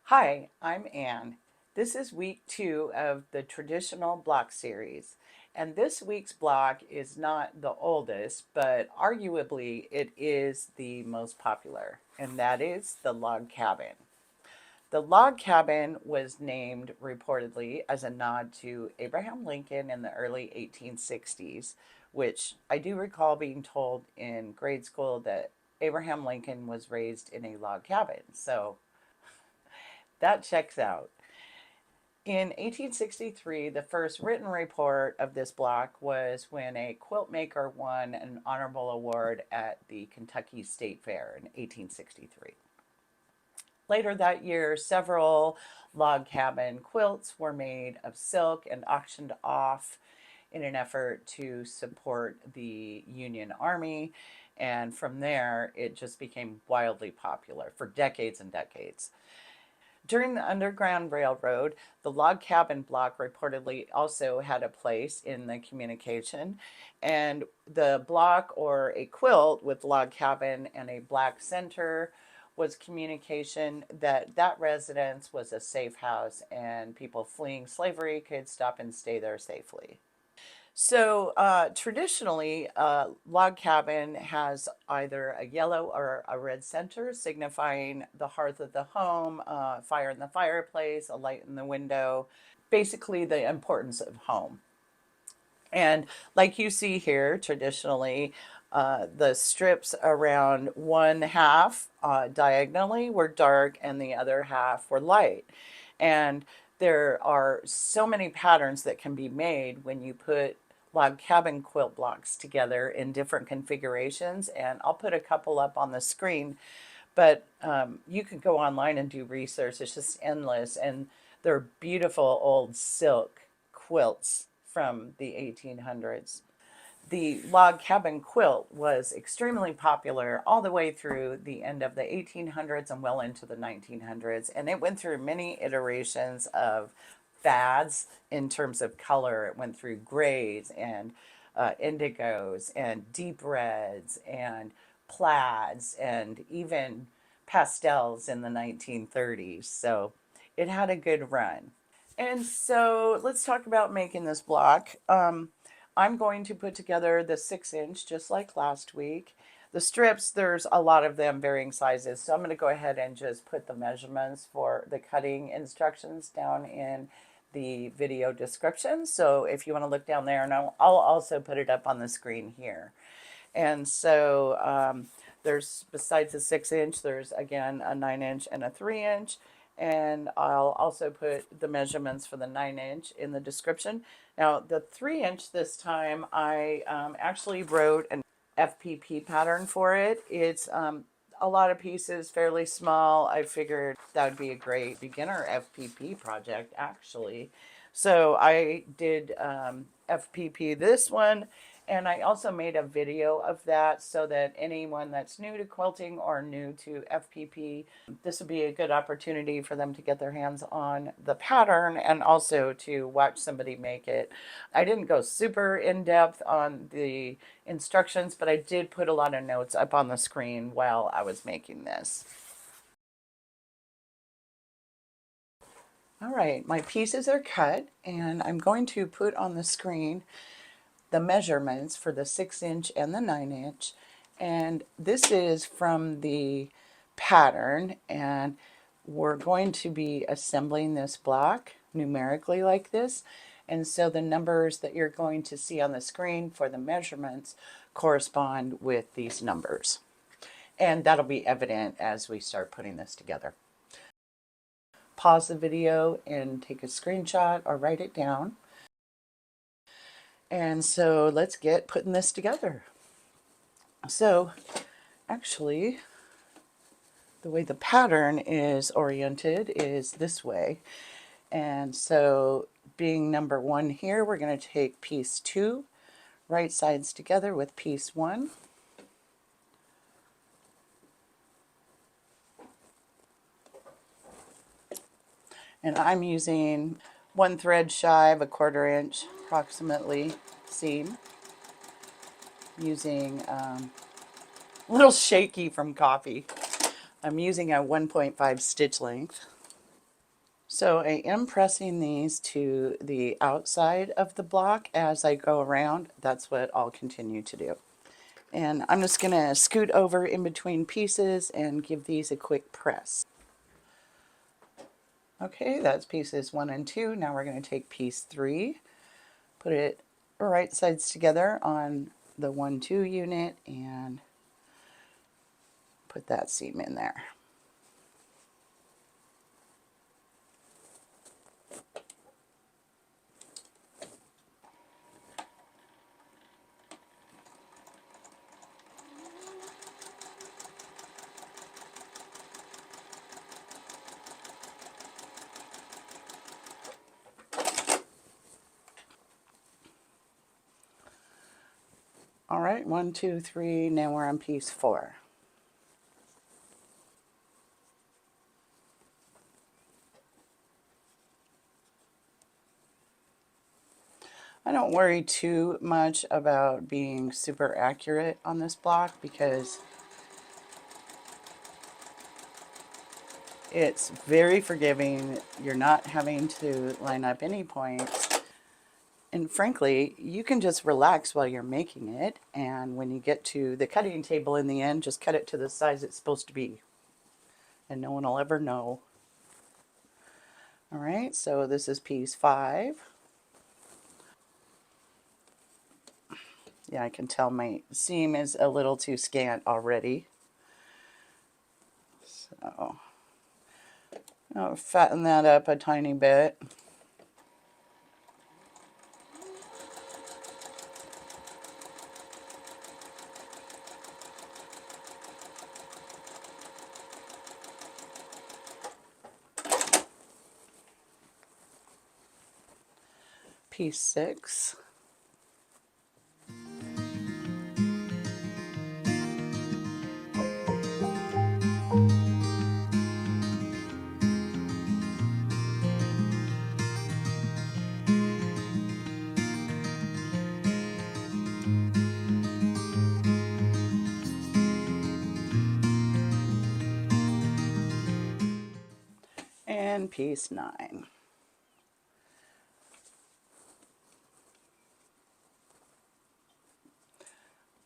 Hi, I'm Anne. This is week 2 of the traditional block series. And this week's block is not the oldest, but arguably it is the most popular, and that is the log cabin. The log cabin was named reportedly as a nod to Abraham Lincoln in the early 1860s, which I do recall being told in grade school that Abraham Lincoln was raised in a log cabin. So that checks out. In 1863, the first written report of this block was when a quilt maker won an honorable award at the Kentucky State Fair in 1863. Later that year, several log cabin quilts were made of silk and auctioned off in an effort to support the Union Army. And from there, it just became wildly popular for decades and decades. During the Underground Railroad, the log cabin block reportedly also had a place in the communication. And the block, or a quilt with log cabin and a black center, was communication that that residence was a safe house and people fleeing slavery could stop and stay there safely. So traditionally, a log cabin has either a yellow or a red center, signifying the hearth of the home, fire in the fireplace, a light in the window, basically the importance of home. And like you see here, traditionally, the strips around one half diagonally were dark and the other half were light. And there are so many patterns that can be made when you put log cabin quilt blocks together in different configurations. And I'll put a couple up on the screen, but you can go online and do research. It's just endless. And they're beautiful old silk quilts from the 1800s. The log cabin quilt was extremely popular all the way through the end of the 1800s and well into the 1900s. And it went through many iterations of fads in terms of color. It went through grays and indigos and deep reds and plaids and even pastels in the 1930s. So it had a good run. And so let's talk about making this block. I'm going to put together the 6-inch just like last week. The strips, there's a lot of them varying sizes. So I'm going to go ahead and just put the measurements for the cutting instructions down in the video description. So if you want to look down there, and I'll also put it up on the screen here. And so there's, besides the 6-inch, there's again a 9-inch and a 3-inch. And I'll also put the measurements for the 9-inch in the description. Now, the 3-inch this time, I actually wrote an FPP pattern for it. It's a lot of pieces, fairly small. I figured that would be a great beginner FPP project, actually. So I did FPP this one, and I also made a video of that so that anyone that's new to quilting or new to FPP, this would be a good opportunity for them to get their hands on the pattern and also to watch somebody make it. I didn't go super in depth on the instructions, but I did put a lot of notes up on the screen while I was making this. All right, my pieces are cut, and I'm going to put on the screen the measurements for the 6-inch and the 9-inch. And this is from the pattern, and we're going to be assembling this block numerically like this. And so the numbers that you're going to see on the screen for the measurements correspond with these numbers. And that'll be evident as we start putting this together. Pause the video and take a screenshot or write it down. And so let's get putting this together. So actually, the way the pattern is oriented is this way. And so being number 1 here, we're going to take piece 2, right sides together with piece 1. And I'm using 1 thread shy of a 1/4 inch approximately seam. Using a little shaky from coffee. I'm using a 1.5 stitch length. So I am pressing these to the outside of the block as I go around. That's what I'll continue to do. And I'm just going to scoot over in between pieces and give these a quick press. Okay, that's pieces 1 and 2. Now we're going to take piece 3, put it right sides together on the 1-2 unit and put that seam in there. All right, 1, 2, 3, now we're on piece 4. I don't worry too much about being super accurate on this block because it's very forgiving. You're not having to line up any points. And frankly, you can just relax while you're making it. And when you get to the cutting table in the end, just cut it to the size it's supposed to be. And no one will ever know. All right, so this is piece 5. Yeah, I can tell my seam is a little too scant already. So I'll fatten that up a tiny bit. Piece 6. And piece 9.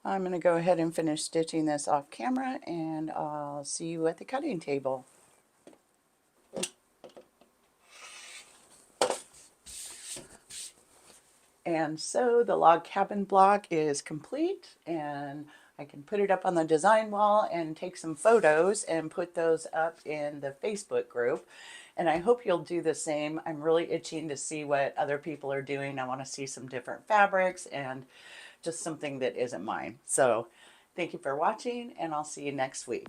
I'm going to go ahead and finish stitching this off camera and I'll see you at the cutting table. And so the log cabin block is complete and I can put it up on the design wall and take some photos and put those up in the Facebook group. And I hope you'll do the same. I'm really itching to see what other people are doing. I want to see some different fabrics and just something that isn't mine. So thank you for watching and I'll see you next week.